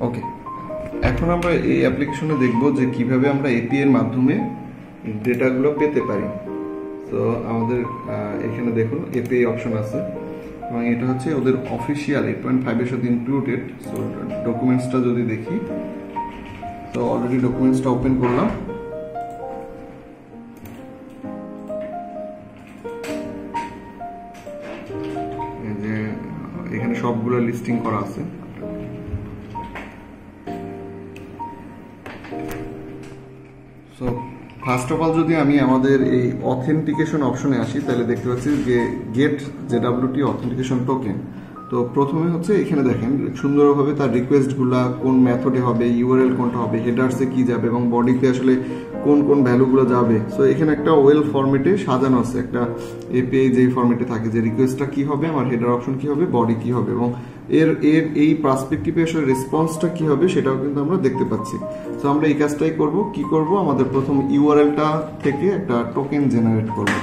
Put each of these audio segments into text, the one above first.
ওকে, এখন আমরা এই অ্যাপ্লিকেশনে দেখব যে কিভাবে আমরা এপিআই এর মাধ্যমে ডেটাগুলো পেতে পারি। তো আমাদের এখানে দেখুন এপিআই অপশন আছে এবং এটা হচ্ছে ওদের অফিসিয়াল 8.5 এর সাথে ইনক্লুডেড। সো ডকুমেন্টসটা যদি দেখি, তো অলরেডি ডকুমেন্টসটা ওপেন করলাম। এই যে এখানে সবগুলো লিস্টিং করা আছে। সো ফার্স্ট অফ অল যদি আমি আমাদের এই অথেন্টিকেশন অপশনে আসি, তাহলে দেখতে পাচ্ছি যে গেট জেডব্লিউটি অথেন্টিকেশন টোকেন। তো প্রথমে হচ্ছে এখানে দেখেন সুন্দরভাবে তার রিকোয়েস্টগুলা কোন মেথডে হবে, ইউআরএল কোনটা হবে, হেডার্সে কি যাবে এবং বডিতে আসলে কোন কোন ভ্যালুগুলো যাবে। সো এখানে একটা ওয়েল ফরম্যাটে সাজানো আছে, একটা এপিআই যেই ফরম্যাটে থাকে যে রিকোয়েস্টটা কি হবে, আমার হেডার অপশন কি হবে, বডি কি হবে এবং এর এই পার্সপেক্টিভে আসলে রেসপন্সটা কি হবে সেটাও কিন্তু আমরা দেখতে পাচ্ছি। সো আমরা এই কাজটাই করব। কি করব, আমাদের প্রথম ইউআরএলটা থেকে একটা টোকেন জেনারেট করব।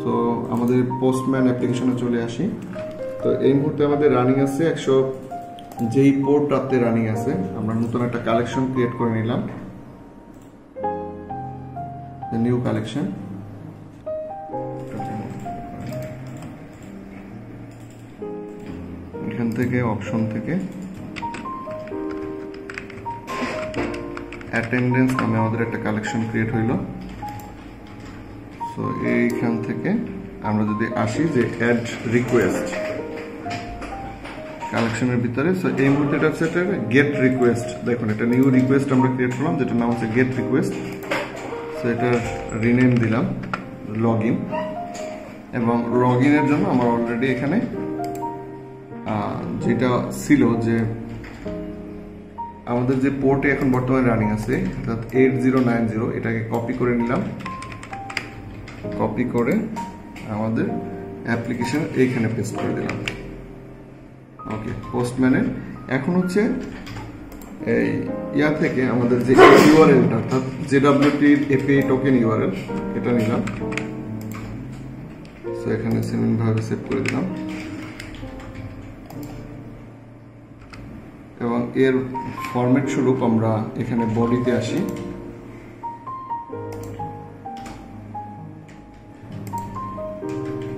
সো আমাদের পোস্টম্যান অ্যাপ্লিকেশনে চলে আসি। তো এই মুহূর্তে আমাদের রানিং আছে 100, যেই পোর্টটাতে রানিং আছে আমরা নতুন একটা কালেকশন ক্রিয়েট করে নিলাম, নিউ কালেকশন। এখান থেকে অপশন থেকে অ্যাটেন্ডেন্স নামে আমাদের একটা কালেকশন ক্রিয়েট হইল। সো এইখান থেকে আমরা যদি আসি যে অ্যাড রিকোয়েস্ট কালেকশনের ভিতরে, সো এই মুহূর্তে এটা হচ্ছে গেট রিকোয়েস্ট। দেখুন এটা নিউ রিকোয়েস্ট আমরা ক্রিয়েট করলাম, যেটার নাম হচ্ছে গেট রিকোয়েস্ট। সো এটার রিনেম দিলাম লগ ইন, এবং লগ ইনের জন্য আমার অলরেডি এখানে যেটা ছিল যে আমাদের যে পোর্টে এখন বর্তমানে রানিং আছে অর্থাৎ 8090, এটাকে কপি করে নিলাম। কপি করে আমাদের অ্যাপ্লিকেশন এইখানে পেস্ট করে দিলাম। ওকে, পোস্টম্যানের এখন হচ্ছে এই ইয়া থেকে আমাদের যে ইউআরএলটা অর্থাৎ জেডব্লিউটি এপিআই টোকেন ইউআরএল এটা নিলাম। সো এখানে সেম ভাবে সেভ করে দিলাম এবং এর ফরম্যাট স্বরূপ আমরা এখানে বডিতে আসি।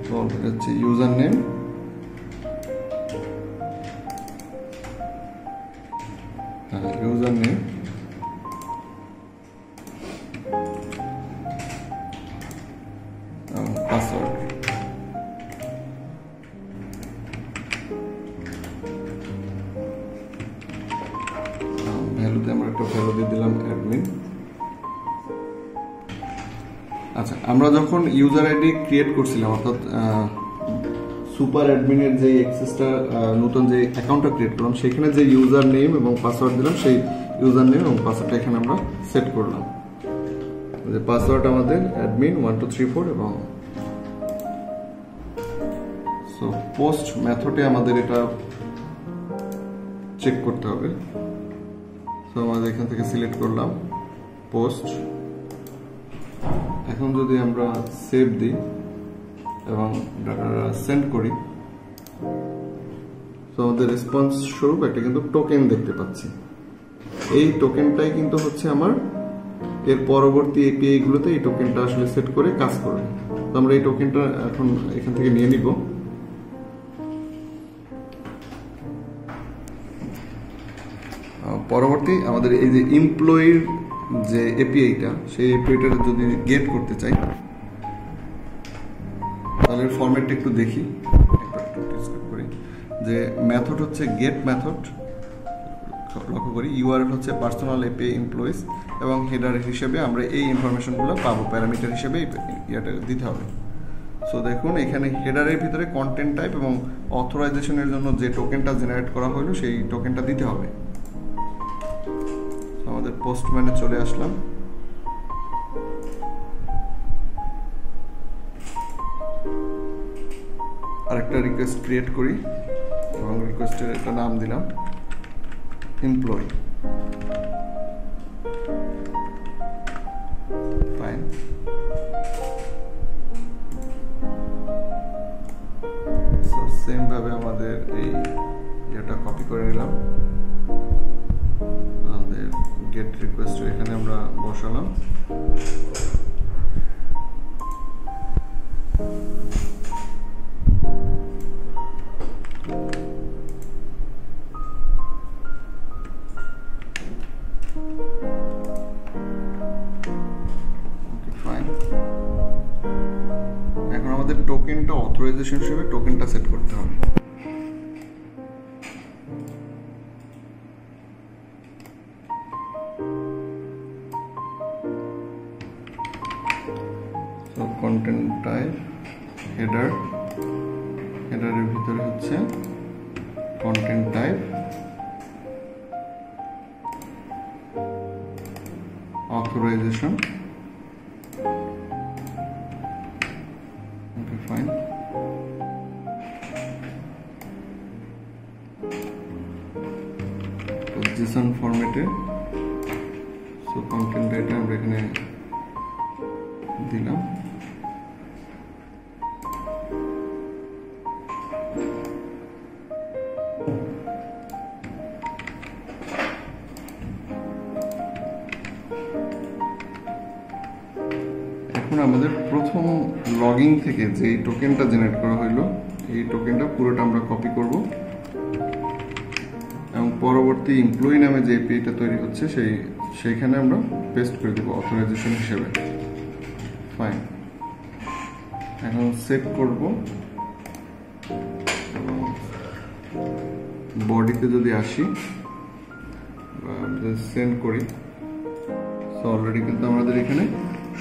তো হচ্ছে user name, user name password. ভ্যালুতে আমরা একটা ভ্যালু দিয়ে দিলাম অ্যাডমিন। আচ্ছা, আমরা যখন ইউজার আইডি ক্রিয়েট করছিলাম অর্থাৎ সুপার অ্যাডমিনের যে অ্যাক্সেসটা নতুন যে অ্যাকাউন্টটা ক্রিয়েট করলাম, সেখানে যে ইউজার নেম এবং পাসওয়ার্ড দিলাম, সেই ইউজার নেম এবং পাসওয়ার্ডটা এখানে আমরা সেট করলাম। যে পাসওয়ার্ড আমাদের অ্যাডমিন 1234 এবং সো পোস্ট মেথডে আমাদের এটা চেক করতে হবে। সো আমাদের এখান থেকে সিলেক্ট করলাম পোস্ট। এখন যদি আমরা সেভ দিই এবং ডাটাটা সেন্ড করি, তো আমাদের রেসপন্স স্বরূপ একটা কিন্তু টোকেন দেখতে পাচ্ছি। এই টোকেনটাই কিন্তু হচ্ছে আমার এর পরবর্তী এপিআই গুলোতে এই টোকেনটা আসলে সেট করে কাজ করবে। তো আমরা এই টোকেনটা এখন এখান থেকে নিয়ে নিব। পরবর্তী আমাদের এই যে এমপ্লয়ির যে এপিআইটা, সেই এপিআইটা যদি গেট করতে চাই তাহলে ফরম্যাটটা একটু দেখি, যে মেথড হচ্ছে গেট মেথড। লক্ষ্য করি ইউআরএল হচ্ছে পার্সোনাল এপিআই এমপ্লয়িজ এবং হেডার হিসেবে আমরা এই ইনফরমেশনগুলো পাবো, প্যারামিটার হিসেবে এটা দিতে হবে। সো দেখুন এখানে হেডারের ভিতরে কন্টেন্ট টাইপ এবং অথরাইজেশনের জন্য যে টোকেনটা জেনারেট করা হলো সেই টোকেনটা দিতে হবে। আমাদের পোস্টম্যানে চলে আসলাম। আরেকটা রিকোয়েস্ট ক্রিয়েট করি এবং রিকোয়েস্টের একটা নাম দিলাম এমপ্লয়ি। ফাইন। সো সেম ভাবে আমাদের এই এটা কপি করে নিলাম। আমাদের গেট রিকোয়েস্ট এখানে আমরা বসালাম। এখন আমাদের টোকেনটা অথরাইজেশন হিসেবে টোকেনটা সেট করতে হবে। তো কন্টেন্ট টাইপ হেডারের ভিতরে হচ্ছে content type authorisation. Okay fine. JSON ফরম্যাটে সো কন্টেন্ট ডাটা আমরা এখানে দিলাম। এখন আমাদের প্রথম লগইন থেকে যে টোকেনটা জেনারেট করা হলো এই টোকেনটা পুরোটা আমরা কপি করব এবং পরবর্তী এমপ্লয়ি নামে যে এপিআইটা তৈরি হচ্ছে সেইখানে আমরা পেস্ট করে দেব অথরাইজেশন হিসেবে। ফাইন। এখন সেভ করব এবং বডিতে যদি আসি বা সেন্ড করি, সো অলরেডি কিন্তু আমাদের এখানে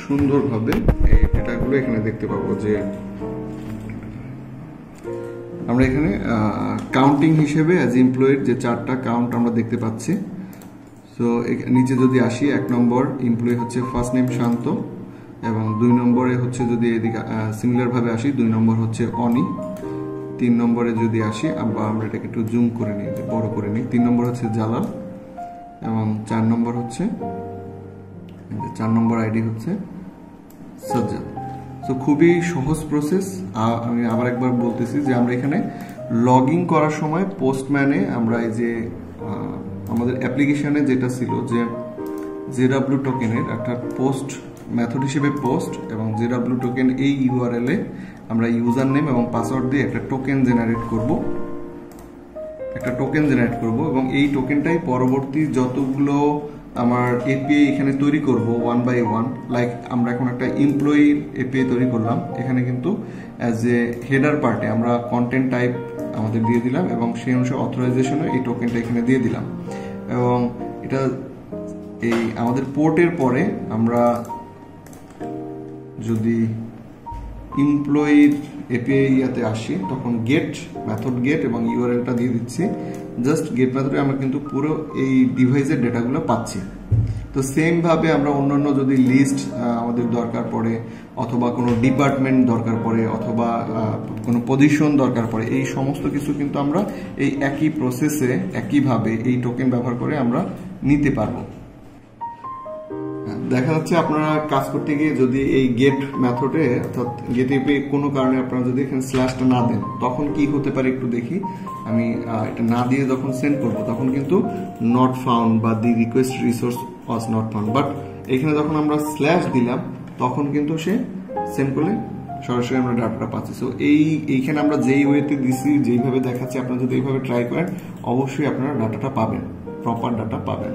সুন্দরভাবে এই ডেটাগুলো এখানে দেখতে পাবো যে আমরা এখানে কাউন্টিং হিসেবে অ্যাজ এমপ্লয়ির যে 4টা কাউন্ট আমরা দেখতে পাচ্ছি। সো নিচে যদি আসি 1 নম্বর এমপ্লয়ি হচ্ছে ফার্স্ট নেম শান্ত এবং 2 নম্বরে হচ্ছে যদি এদিকে সিমিলার ভাবে আসি 2 নম্বর হচ্ছে অনি। 3 নম্বরে যদি আসি আমরা এটাকে একটু জুম করে নিই, বড় করে নিই। 3 নম্বর হচ্ছে জালাল এবং 4 নম্বর হচ্ছে 4 নম্বর আইডি হচ্ছে সাজ্জাদ। সো খুবই সহজ প্রসেস। আমি আবার একবার বলতেছি যে আমরা এখানে লগইন করার সময় পোস্টম্যানে আমরা এই যে আমাদের অ্যাপ্লিকেশনে যেটা ছিল যে জেডব্লিউ টোকেনের একটা পোস্ট মেথড হিসেবে পোস্ট এবং জেডব্লিউ টোকেন এই ইউআরএল এ আমরা ইউজার নেম এবং পাসওয়ার্ড দিয়ে একটা টোকেন জেনারেট করব এবং এই টোকেনটাই পরবর্তী যতগুলো আমার এপিআই এখানে তৈরি করব 1 বাই 1, লাইক আমরা এখন একটা এমপ্লয়ি এপিআই তৈরি করলাম, এখানে কিন্তু অ্যাজ এ হেডার পার্টে আমরা কন্টেন্ট টাইপ আমাদের দিয়ে দিলাম এবং সেই অনুসারে অথরাইজেশনে এই টোকেনটা এখানে দিয়ে দিলাম এবং এটা এই আমাদের পোর্টের পরে আমরা যদি এমপ্লয়ির এপিআই ইয়াতে আসি তখন গেট মেথড গেট এবং ইউআরএলটা দিয়ে দিচ্ছি। জাস্ট গেট মেথডে আমরা কিন্তু পুরো এই ডিভাইসের ডেটাগুলো পাচ্ছি। তো সেম ভাবে আমরা অন্যান্য যদি লিস্ট আমাদের দরকার পড়ে অথবা কোনো ডিপার্টমেন্ট দরকার পড়ে অথবা কোনো পজিশন দরকার পড়ে, এই সমস্ত কিছু কিন্তু আমরা এই একই প্রসেসে একইভাবে এই টোকেন ব্যবহার করে আমরা নিতে পারবো। দেখা যাচ্ছে আপনারা কাজ করতে গিয়ে যদি এই গেট মেথডে অর্থাৎ গেট এপিআই কোনো কারণে আপনারা যদি এখানে স্ল্যাশটা না দেন তখন কি হতে পারে একটু দেখি। আমি এটা না দিয়ে যখন সেন্ড করব তখন কিন্তু নট ফাউন্ড বা the request resource was not found, but এখানে যখন আমরা স্ল্যাশ দিলাম তখন কিন্তু সে সেন্ড করলে সরাসরি আমরা ডাটাটা পাচ্ছি। সো এইখানে আমরা যেই ওয়েতে দিছি যেইভাবে দেখাচ্ছি আপনারা যদি এইভাবে ট্রাই করেন অবশ্যই আপনারা ডাটাটা পাবেন, প্রপার ডাটা পাবেন।